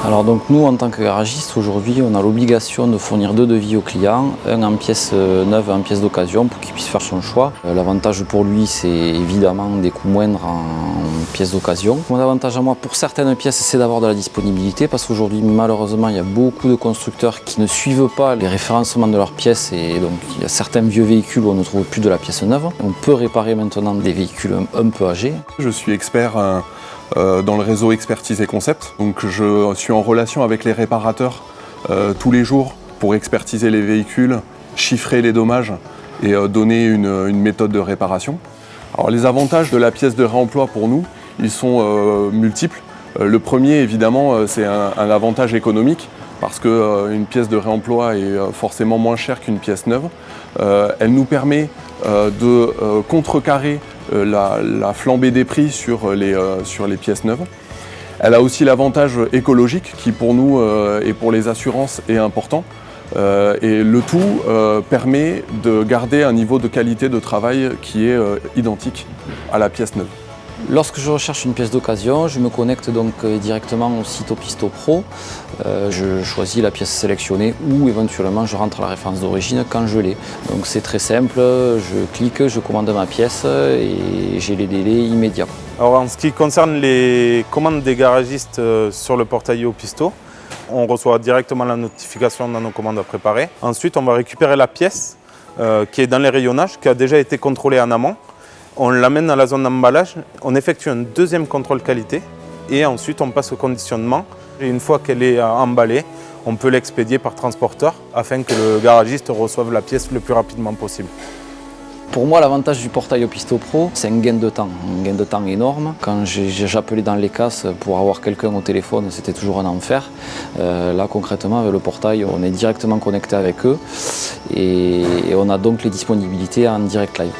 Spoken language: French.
Alors donc nous, en tant que garagiste, aujourd'hui, on a l'obligation de fournir 2 devis au client, un en pièces neuves et en pièces d'occasion pour qu'il puisse faire son choix. L'avantage pour lui, c'est évidemment des coûts moindres en pièces d'occasion. Mon avantage à moi pour certaines pièces, c'est d'avoir de la disponibilité parce qu'aujourd'hui, malheureusement, il y a beaucoup de constructeurs qui ne suivent pas les référencements de leurs pièces et donc il y a certains vieux véhicules où on ne trouve plus de la pièce neuve. On peut réparer maintenant des véhicules un peu âgés. Je suis expert dans le réseau Expertise et Concept. Donc je suis en relation avec les réparateurs tous les jours pour expertiser les véhicules, chiffrer les dommages et donner une méthode de réparation. Alors les avantages de la pièce de réemploi pour nous, ils sont multiples. Le premier évidemment c'est un avantage économique parce qu'une pièce de réemploi est forcément moins chère qu'une pièce neuve. Elle nous permet de contrecarrer la flambée des prix sur les pièces neuves. Elle a aussi l'avantage écologique qui pour nous et pour les assurances est important. Et le tout permet de garder un niveau de qualité de travail qui est identique à la pièce neuve. Lorsque je recherche une pièce d'occasion, je me connecte donc directement au site Opisto Pro. Je choisis la pièce sélectionnée ou éventuellement je rentre la référence d'origine quand je l'ai. Donc c'est très simple, je clique, je commande ma pièce et j'ai les délais immédiats. Alors en ce qui concerne les commandes des garagistes sur le portail Opisto, on reçoit directement la notification dans nos commandes à préparer. Ensuite, on va récupérer la pièce qui est dans les rayonnages, qui a déjà été contrôlée en amont. On l'amène dans la zone d'emballage, on effectue un deuxième contrôle qualité et ensuite on passe au conditionnement. Et une fois qu'elle est emballée, on peut l'expédier par transporteur afin que le garagiste reçoive la pièce le plus rapidement possible. Pour moi, l'avantage du portail Opisto Pro, c'est un gain de temps énorme. Quand j'appelais dans les casses pour avoir quelqu'un au téléphone, c'était toujours un enfer. Là, concrètement, avec le portail, on est directement connecté avec eux et on a donc les disponibilités en direct live.